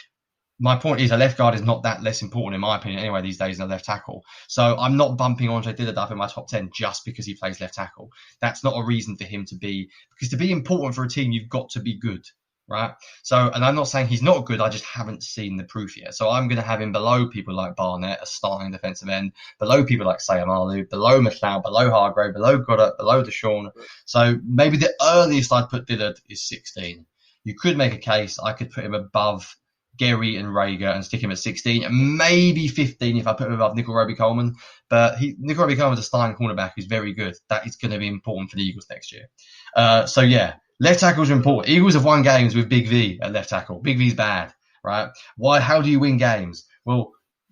my point is a left guard is not that less important in my opinion anyway these days than a left tackle. So I'm not bumping Andre Dillard up in my top 10 just because he plays left tackle. That's not a reason for him to be, because to be important for a team, you've got to be good, right? So, and I'm not saying he's not good, I just haven't seen the proof yet. So I'm going to have him below people like Barnett, a starting defensive end, below people like Sayamalu, below McLeod, below Hargrave, below Goddard, below Deshaun. So maybe the earliest I'd put Dillard is 16. You could make a case I could put him above Gerry and Reagor and stick him at 16, and maybe 15 if I put him above Nickel Roby-Coleman. But Nickel Roby-Coleman's a starting cornerback who's very good. That is going to be important for the Eagles next year. So yeah, left tackles are important. Eagles have won games with Big V at left tackle. Big V's bad, right? Why? How do you win games? Well,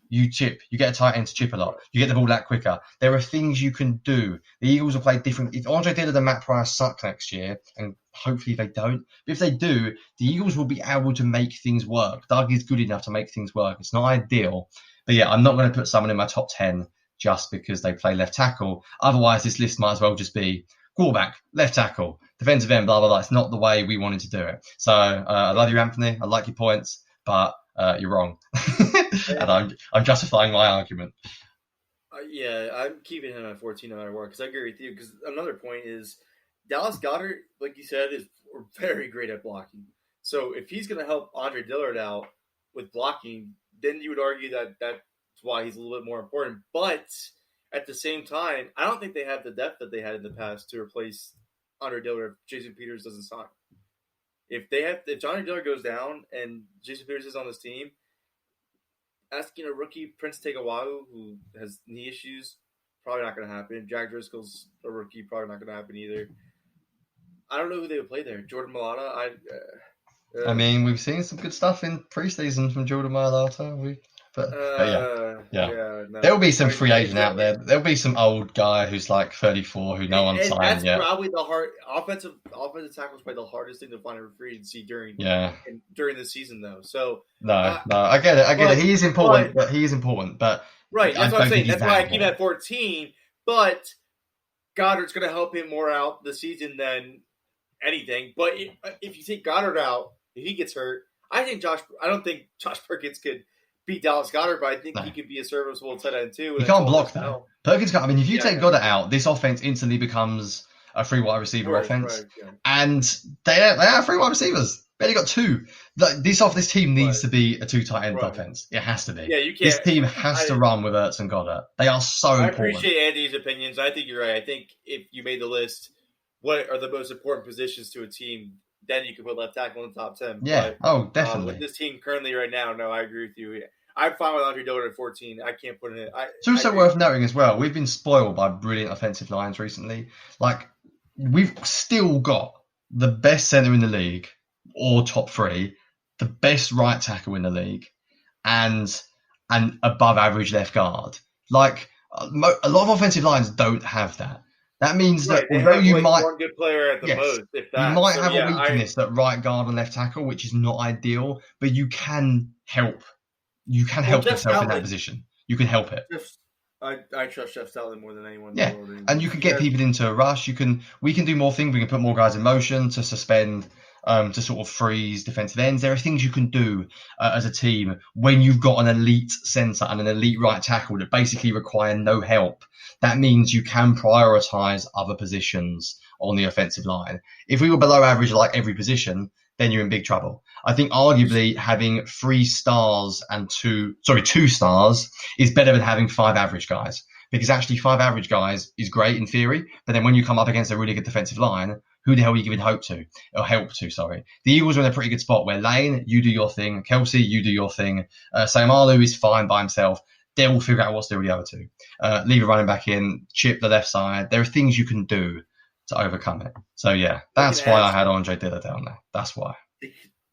you chip. You get a tight end to chip a lot. You get the ball out quicker. There are things you can do. The Eagles will play different. If Andre Dillard and Matt Pryor suck next year, and hopefully they don't, but if they do, the Eagles will be able to make things work. Doug is good enough to make things work. It's not ideal. But yeah, I'm not going to put someone in my top 10 just because they play left tackle. Otherwise, this list might as well just be quarterback, left tackle, defensive end, blah, blah, blah. It's not the way we wanted to do it. So I love you, Anthony. I like your points, but you're wrong. And I'm justifying my argument. Yeah, I'm keeping him at 14 no matter what, because I agree with you. Because another point is Dallas Goedert, like you said, is very great at blocking. So if he's going to help Andre Dillard out with blocking, then you would argue that that's why he's a little bit more important. But at the same time, I don't think they have the depth that they had in the past to replace Andre Dillard if Jason Peters doesn't sign. If Johnny Dillard goes down and Jason Peters is on this team, asking a rookie, Prince Tegawahu, who has knee issues, probably not going to happen. Jack Driscoll's a rookie, probably not going to happen either. I don't know who they would play there. Jordan Mailata, I mean, we've seen some good stuff in preseason from Jordan Mailata. But yeah. No. There'll be some free agent out there. There'll be some old guy who's like 34 who no one's signed yet. That's probably the offensive tackle is probably the hardest thing to find in free agency during the season, though. So no, I get it. He is important, But right, that's what I'm saying. That's why I keep him at 14. But Goddard's going to help him more out this season than anything. But if you take Goddard out, if he gets hurt, I don't think Josh Perkins could beat Dallas Goedert, but I think he could be a serviceable tight end too. You can't block that. Perkins can't. I mean, if you take Goddard out, this offense instantly becomes a free wide receiver offense, and they have free wide receivers. They only got two. This team needs to be a two tight end offense. It has to be. Yeah, you can't. This team has to run with Ertz and Goddard. They are so important. I appreciate Andy's opinions. I think you're right. I think if you made the list, what are the most important positions to a team? Then you can put left tackle in the top 10. Yeah. Definitely. With this team currently right now, no, I agree with you. I'm fine with Andre Dillard at 14. I can't put it in. It's also worth noting as well, we've been spoiled by brilliant offensive lines recently. Like, we've still got the best centre in the league, or top three, the best right tackle in the league, and an above average left guard. Like, a lot of offensive lines don't have that. That means that although you might one good player at the most, if that, you might have a weakness at right guard and left tackle, which is not ideal, but you can help. You can help yourself in that position. You can help it. I trust Jeff Stoutland more than anyone. Yeah, and you can get people into a rush. We can do more things. We can put more guys in motion to suspend, to sort of freeze defensive ends. There are things you can do as a team when you've got an elite centre and an elite right tackle that basically require no help. That means you can prioritise other positions on the offensive line. If we were below average like every position, then you're in big trouble. I think arguably having 3 stars and 2 stars is better than having 5 average guys, because actually 5 average guys is great in theory, but then when you come up against a really good defensive line, who the hell are you giving help to? The Eagles are in a pretty good spot where Lane, you do your thing. Kelsey, you do your thing. Sayamalu is fine by himself. They'll figure out what to do with the other 2. Leave a running back in, chip the left side. There are things you can do to overcome it. So yeah, that's why I had Andre Dillard down there. That's why.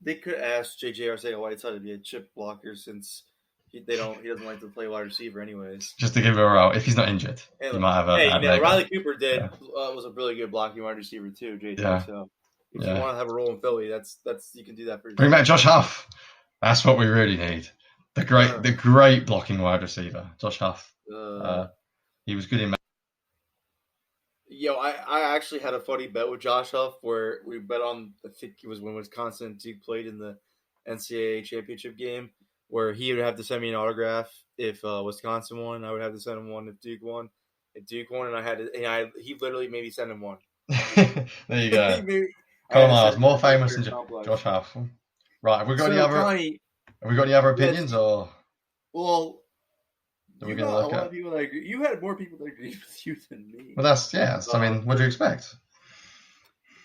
They could ask JJ Arcega-Whiteside to be a chip blocker since he doesn't like to play wide receiver anyways. Just to give him a role. If he's not injured, he might have a Riley Cooper was a really good blocking wide receiver too, JJ. Yeah. So if you want to have a role in Philly, that's you can do that for yourself. Bring back Josh Huff. That's what we really need. The great blocking wide receiver, Josh Huff. He was good in. I actually had a funny bet with Josh Huff where we bet on, I think it was when Wisconsin and Duke played in the NCAA championship game, where he would have to send me an autograph if Wisconsin won. I would have to send him one if Duke won. If Duke won, and he literally made me send him one. There you go. Conor, more famous than Josh Huff. Right, have we got any other opinions or? Well. You got a lot of people that agree. You had more people that agree with you than me. Well, I mean, what do you expect?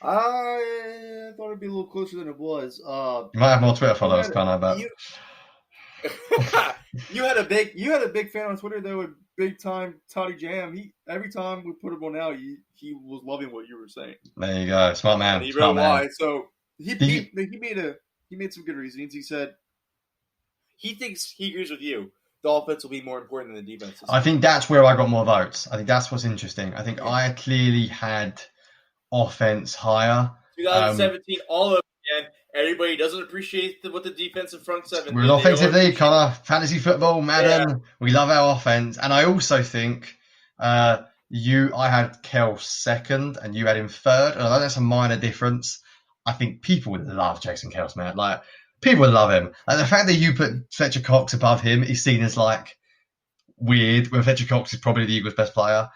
I thought it'd be a little closer than it was. You might have more Twitter followers, Conor, but you had a big fan on Twitter though, big time Toddy Jam. Every time we put him on out, he was loving what you were saying. There you go, smart man. And he wrote why. So he made some good reasons. He said he thinks he agrees with you. The offense will be more important than the defense. I think that's where I got more votes. I think that's what's interesting. I think I clearly had offense higher. 2017, all over again. Everybody doesn't appreciate what the defensive front seven. We're an offensive league, Conor. Fantasy football, Madden. Yeah. We love our offense. And I also think I had Kel second and you had him third. And although that's a minor difference, I think people would love Jason Kels, man. Like, people would love him. And the fact that you put Fletcher Cox above him is seen as like weird when Fletcher Cox is probably the Eagles' best player.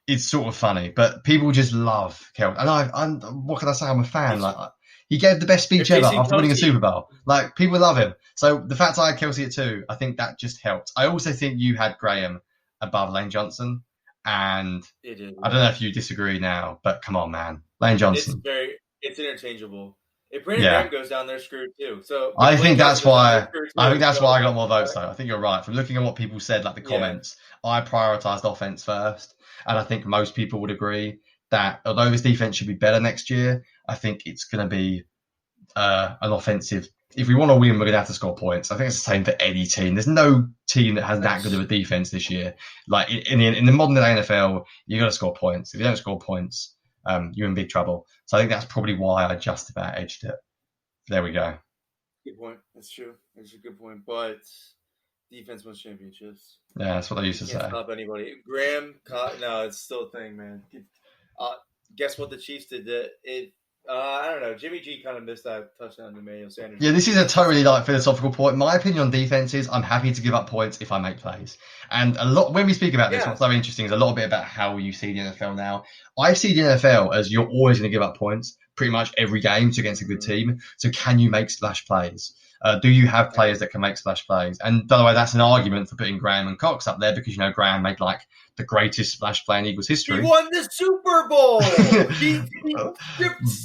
It's sort of funny, but people just love Kel. And what can I say? I'm a fan. Like, he gave the best speech ever after winning a Super Bowl. Like, people love him. So the fact I had Kelsey at 2, I think that just helped. I also think you had Graham above Lane Johnson, and I don't know if you disagree now, but come on, man, Lane Johnson. It's interchangeable. If Brandon Graham goes down, they're screwed too. So I think that's why I got more votes though. I think you're right. From looking at what people said, like the comments, I prioritized offense first, and I think most people would agree that although this defense should be better next year, I think it's going to be an offensive. If we want to win, we're going to have to score points. I think it's the same for any team. There's no team that has that good of a defense this year. Like in the modern day NFL, you got to score points. If you don't score points, you're in big trouble. So I think that's probably why I just about edged it. There we go. Good point. That's true. That's a good point. But defense wins championships. Yeah, that's what they used to Can't say. stop anybody. No, it's still a thing, man. Guess what the Chiefs did? I don't know. Jimmy G kind of missed that touchdown to Emmanuel Sanders. Yeah, this is a totally philosophical point. My opinion on defense is I'm happy to give up points if I make plays. And a lot when we speak about this, what's so interesting is a lot bit about how you see the NFL now. I see the NFL as you're always going to give up points pretty much every game against a good team. So can you make splash plays? Do you have players that can make splash plays? And by the way, that's an argument for putting Graham and Cox up there because, Graham made like the greatest splash play in Eagles history. He won the Super Bowl. he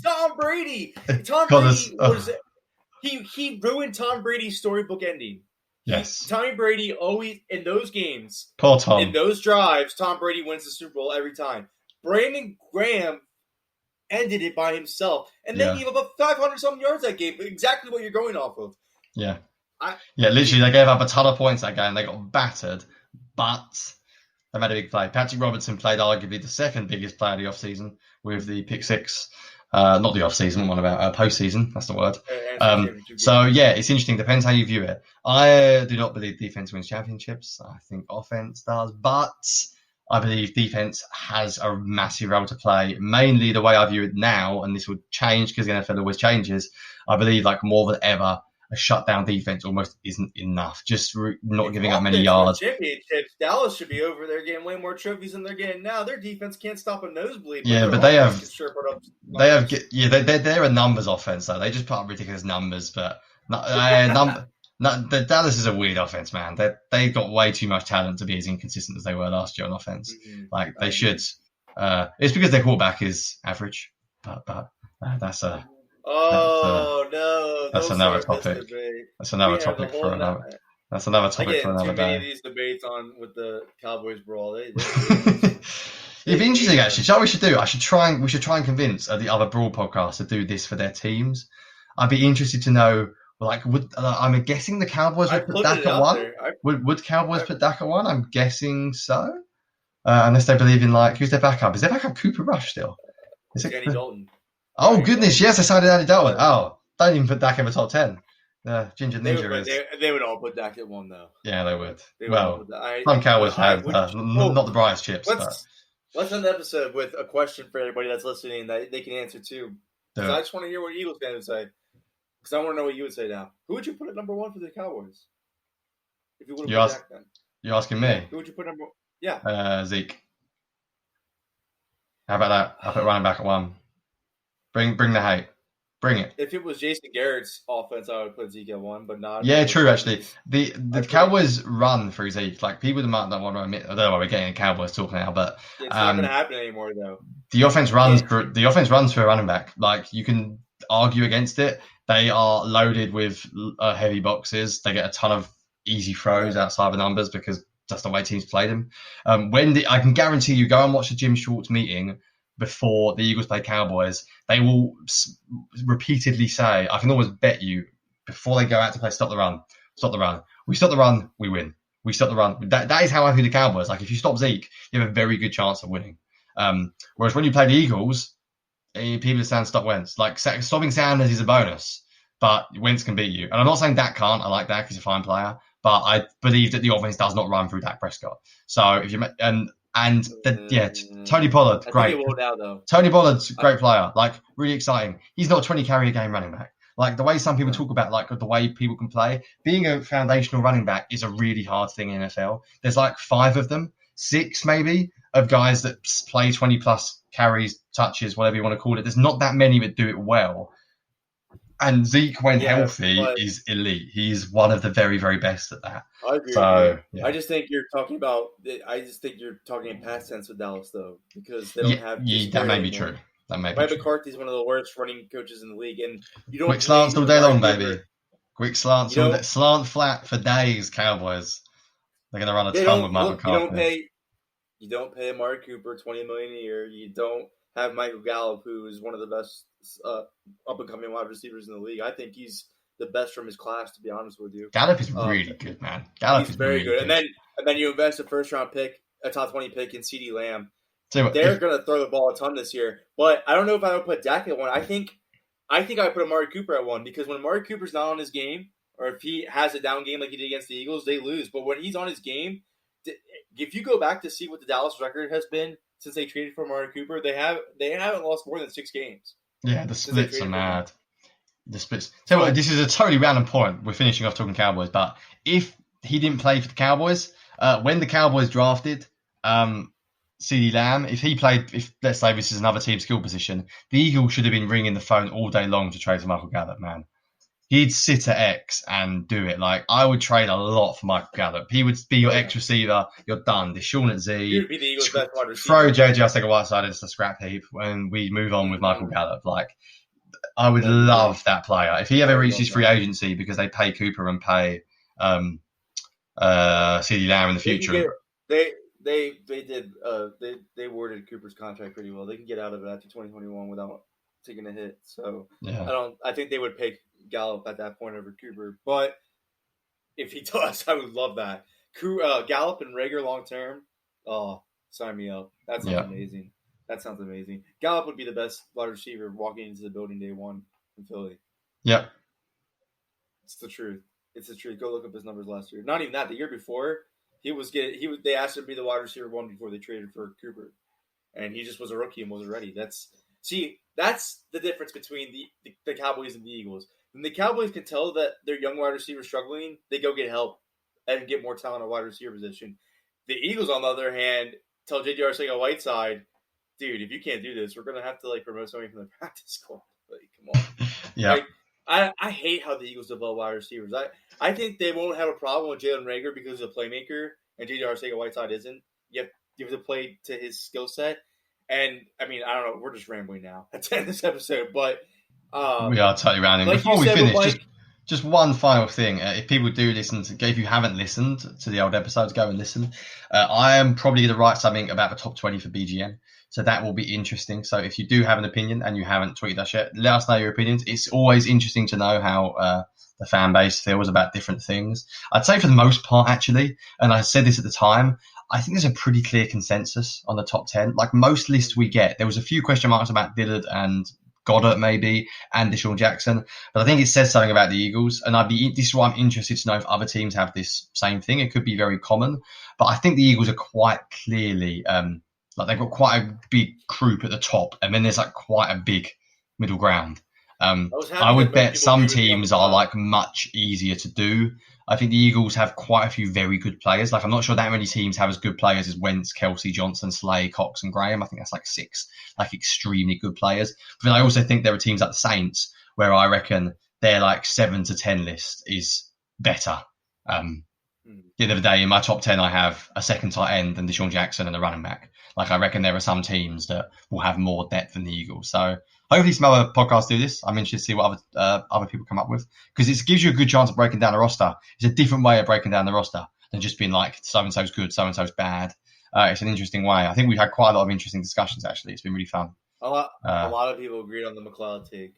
Tom Brady. Tom Brady he ruined Tom Brady's storybook ending. Yes. Tommy Brady always, in those games, poor Tom. In those drives, Tom Brady wins the Super Bowl every time. Brandon Graham ended it by himself. And then he gave up 500-something yards that game. Exactly what you're going off of. Yeah. Literally, they gave up a ton of points that game. They got battered, but they made a big play. Patrick Robertson played arguably the second biggest play of the offseason with the pick six. Not the offseason, one about postseason. That's the word. So, yeah, it's interesting. Depends how you view it. I do not believe defense wins championships. I think offense does. But I believe defense has a massive role to play. Mainly the way I view it now, and this will change because the NFL always changes. I believe, like, more than ever, a shutdown defense almost isn't enough. Just not giving up many yards. Championships, Dallas should be over there getting way more trophies than they're getting now. Their defense can't stop a nosebleed. Yeah, but they're a numbers offense though. They just put up ridiculous numbers, but the Dallas is a weird offense, man. They got way too much talent to be as inconsistent as they were last year on offense. Mm-hmm. Like they should. It's because their quarterback is average, but that's a. That's another topic. That's another topic for another. That's another topic for another day. Too many of these debates on with the Cowboys brawl. It'd be interesting actually. So what we should do? We should try and convince the other Brawl podcasts to do this for their teams. I'd be interested to know. Like, I'm guessing the Cowboys would put Dak at 1. Would Cowboys put Dak at 1? I'm guessing so. Unless they believe in who's their backup? Is their backup Cooper Rush still? Is it Kenny Dalton? Oh goodness, yes, I signed Andy Dalton. Oh, don't even put Dak in the top 10. Ginger Ninja is. They would all put Dak at 1 though. Yeah, they would. Some Cowboys have not the brightest chips. Let's end the episode with a question for everybody that's listening that they can answer too. Because I just want to hear what Eagles fans would say. Because I want to know what you would say now. Who would you put at number 1 for the Cowboys? If you would have put Dak then. You're asking me? Who would you put number 1? Yeah. Zeke. How about that? I'll put running back at 1. Bring the hate. Bring it. If it was Jason Garrett's offense, I would put Zeke at 1, but not. Yeah, true. Actually, the Cowboys run for Zeke. Like people might not want to admit. I don't know why we're getting Cowboys talk now, but it's not going to happen anymore, though. The offense runs for a running back. Like you can argue against it. They are loaded with heavy boxes. They get a ton of easy throws outside the numbers because that's the way teams play them. I can guarantee you, go and watch the Jim Schwartz meeting before the Eagles play Cowboys. They will repeatedly say, I can almost bet you, before they go out to play stop the run. We stop the run, we win. We stop the run. That is how I view the Cowboys. Like if you stop Zeke, you have a very good chance of winning. Whereas when you play the Eagles, people saying stop Wentz. Like stopping Sanders is a bonus, but Wentz can beat you. And I'm not saying Dak can't. I like Dak. He's a fine player. But I believe that the offense does not run through Dak Prescott. So if you Tony Pollard, great. Tony Pollard's a great player, like really exciting. He's not a 20 carry a game running back. Like the way some people talk about like the way people can play, being a foundational running back is a really hard thing in NFL. There's like 5 of them, 6 maybe, of guys that play 20 plus carries, touches, whatever you want to call it. There's not that many that do it well. And Zeke, when healthy, is elite. He's one of the very, very best at that. I agree. So, I just think you're talking in past tense with Dallas, though, because they don't have. Yeah, that may be true. Mike McCarthy's one of the worst running coaches in the league, and you don't. Quick slants all day long, baby. Quick slants all day. Slant flat for days, Cowboys. They're going to run a ton with Mike McCarthy. You don't pay Amari Cooper $20 million a year. You don't have Michael Gallup, who is one of the best up and coming wide receivers in the league. I think he's the best from his class, to be honest with you. Gallup is really good, man. Gallup he's is very really good. And then you invest a first round pick, a top 20 pick in CeeDee Lamb. They're going to throw the ball a ton this year. But I don't know if I would put Dak at 1. I think I would put Amari Cooper at 1 because when Amari Cooper's not on his game, or if he has a down game like he did against the Eagles, they lose. But when he's on his game, if you go back to see what the Dallas record has been since they traded for Amari Cooper, they haven't lost more than 6 games. Yeah, the splits are mad. The splits. Tell you what, this is a totally random point. We're finishing off talking Cowboys, but if he didn't play for the Cowboys, when the Cowboys drafted CeeDee Lamb, if let's say this is another team skill position, the Eagles should have been ringing the phone all day long to trade for Michael Gallup, man. He'd sit at X and do it. Like, I would trade a lot for Michael Gallup. He would be your X receiver. You're done. Deshaun at Z. He would be the Eagles' best wide receiver. Throw JJ Arcega-Whiteside into the scrap heap when we move on with Michael Gallup. Like, I would love that player. If he ever reaches free agency because they pay Cooper and pay CeeDee Lamb in the future. They worded Cooper's contract pretty well. They can get out of it after 2021 without taking a hit. So yeah. I think they would pay Gallup at that point over Cooper. But if he does, I would love that. Gallup and Rager long term. Oh, sign me up. That sounds amazing. That sounds amazing. Gallup would be the best wide receiver walking into the building day one in Philly. Yep. It's the truth. It's the truth. Go look up his numbers last year. Not even that. The year before, they asked him to be the wide receiver 1 before they traded for Cooper, and he just was a rookie and wasn't ready. That's the difference between the Cowboys and the Eagles. When the Cowboys can tell that their young wide receiver is struggling, they go get help and get more talent at wide receiver position. The Eagles, on the other hand, tell J.J. Arcega-Whiteside, dude, if you can't do this, we're gonna have to promote somebody from the practice squad. Come on. Yeah. I hate how the Eagles develop wide receivers. I think they won't have a problem with Jalen Reagor because he's a playmaker, and J.J. Arcega-Whiteside isn't. You have to play to his skill set. And, I mean, I don't know. We're just rambling now at the end of this episode. But we are totally rambling. Before we finish, just one final thing. If people do listen if you haven't listened to the old episodes, go and listen. I am probably going to write something about the top 20 for BGN. So that will be interesting. So if you do have an opinion and you haven't tweeted us yet, let us know your opinions. It's always interesting to know how the fan base feels about different things. I'd say for the most part, actually, and I said this at the time, I think there's a pretty clear consensus on the top 10. Like most lists we get, there was a few question marks about Dillard and Goddard maybe, and Deshaun Jackson. But I think it says something about the Eagles. And this is why I'm interested to know if other teams have this same thing. It could be very common. But I think the Eagles are quite clearly... they've got quite a big group at the top, and then there's quite a big middle ground. I would bet some teams are much easier to do. I think the Eagles have quite a few very good players. I'm not sure that many teams have as good players as Wentz, Kelsey, Johnson, Slay, Cox, and Graham. I think that's 6 extremely good players. But then I also think there are teams like the Saints where I reckon their 7 to 10 list is better. At the end of the day, in my top 10, I have a second tight end than Deshaun Jackson and a running back. I reckon there are some teams that will have more depth than the Eagles. So hopefully some other podcasts do this. I'm interested to see what other people come up with, because it gives you a good chance of breaking down the roster. It's a different way of breaking down the roster than just being so-and-so's good, so-and-so's bad. It's an interesting way. I think we've had quite a lot of interesting discussions, actually. It's been really fun. A lot of people agreed on the McLeod take.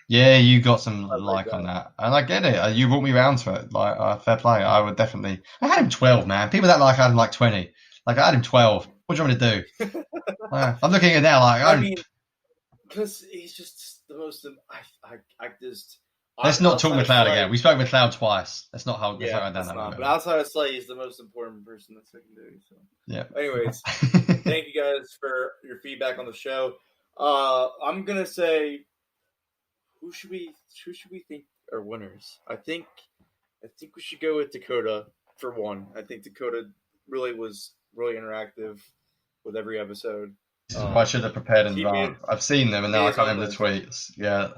Yeah, you got some on that. And I get it. You brought me around to it. Fair play. I would definitely... I had him 12, man. People that I had him 20. I had him 12. What do you want me to do? I'm looking at it now I mean, because he's just the most... Let's not talk McLeod again. We spoke McLeod twice. Let's not hold down that. But outside of Slay, he's the most important person that's secondary. So. Yeah. Anyways, thank you guys for your feedback on the show. I'm going to say... Who should we think are winners? I think we should go with Dakota for one. I think Dakota was really interactive with every episode. I should have prepared in advance. I've seen them and now I can't remember the tweets. Yeah.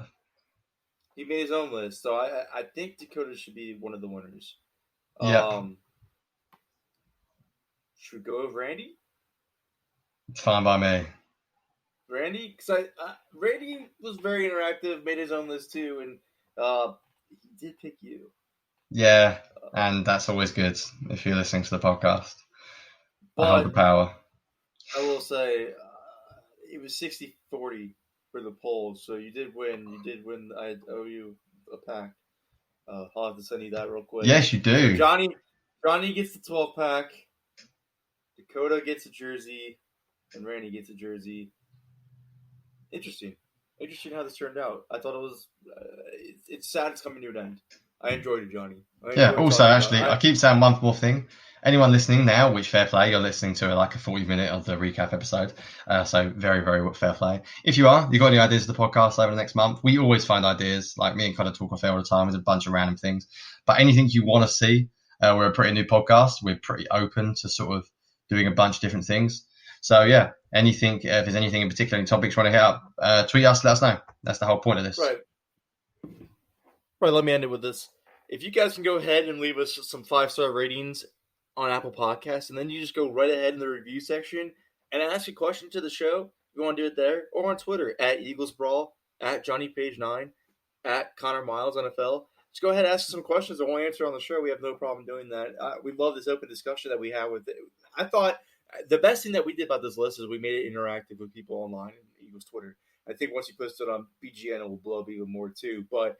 He made his own list, so I think Dakota should be one of the winners. Yeah. Should we go with Randy? It's fine by me. Randy, because Randy was very interactive, made his own list too, and he did pick you. Yeah, and that's always good if you're listening to the podcast. I hold the power. I will say it was 60-40 for the polls. So you did win. You did win. I owe you a pack. I'll have to send you that real quick. Yes, you do. So Johnny gets the 12 pack. Dakota gets a jersey, and Randy gets a jersey. Interesting how this turned out. I thought it was. It's sad it's coming to an end. I enjoyed it, Johnny. Also, actually, I keep saying one more thing. Anyone listening now, which fair play, you're listening to like a 40-minute of the recap episode. So very, very fair play. If you are, you got any ideas for the podcast over the next month? We always find ideas. Like me and Conor talk off air all the time. There's a bunch of random things. But anything you want to see, we're a pretty new podcast. We're pretty open to sort of doing a bunch of different things. So yeah, if there's anything in particular, any topics you want to hit up, tweet us, let us know. That's the whole point of this. Right. Let me end it with this. If you guys can go ahead and leave us some 5-star ratings on Apple Podcasts, and then you just go right ahead in the review section and ask a question to the show, you want to do it there, or on Twitter, at Eagles Brawl, at JohnnyPage9, at Conor Myles NFL. Just go ahead and ask some questions and we'll answer on the show. We have no problem doing that. We love this open discussion that we have with it. I thought the best thing that we did about this list is we made it interactive with people online and Eagles Twitter. I think once you post it on BGN, it will blow up even more too. But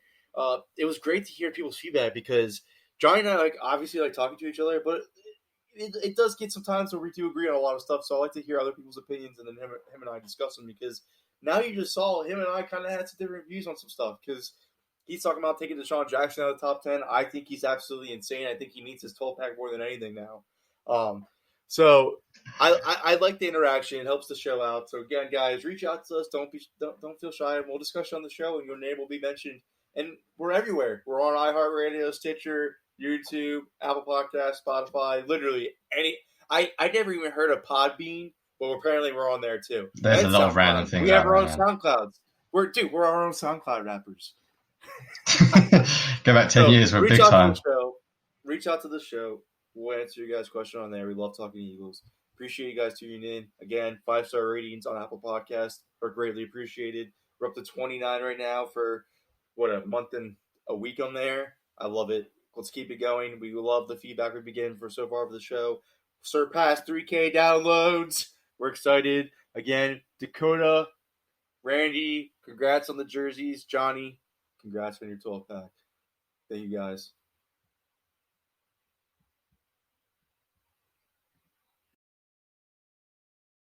it was great to hear people's feedback because Johnny and I obviously talking to each other, but it does get sometimes where we do agree on a lot of stuff. So I like to hear other people's opinions and then him and I discuss them because now you just saw him and I kind of had some different views on some stuff because he's talking about taking Deshaun Jackson out of the top 10. I think he's absolutely insane. I think he needs his 12-pack more than anything now. So I like the interaction. It helps the show out. So again, guys, reach out to us. Don't feel shy. We'll discuss it on the show, and your name will be mentioned. And we're everywhere. We're on iHeartRadio, Stitcher, YouTube, Apple Podcasts, Spotify. Literally any. I never even heard of Podbean, but apparently we're on there too. There's a lot of random things. We have our own SoundClouds. We're our own SoundCloud rappers. Go back 10 years. We're big time. Reach out to the show. We'll answer you guys' question on there. We love talking Eagles. Appreciate you guys tuning in. Again, 5-star ratings on Apple Podcasts are greatly appreciated. We're up to 29 right now for, a month and a week on there. I love it. Let's keep it going. We love the feedback we've been getting so far for the show. Surpassed 3K downloads. We're excited. Again, Dakota, Randy, congrats on the jerseys. Johnny, congrats on your 12-pack. Thank you, guys.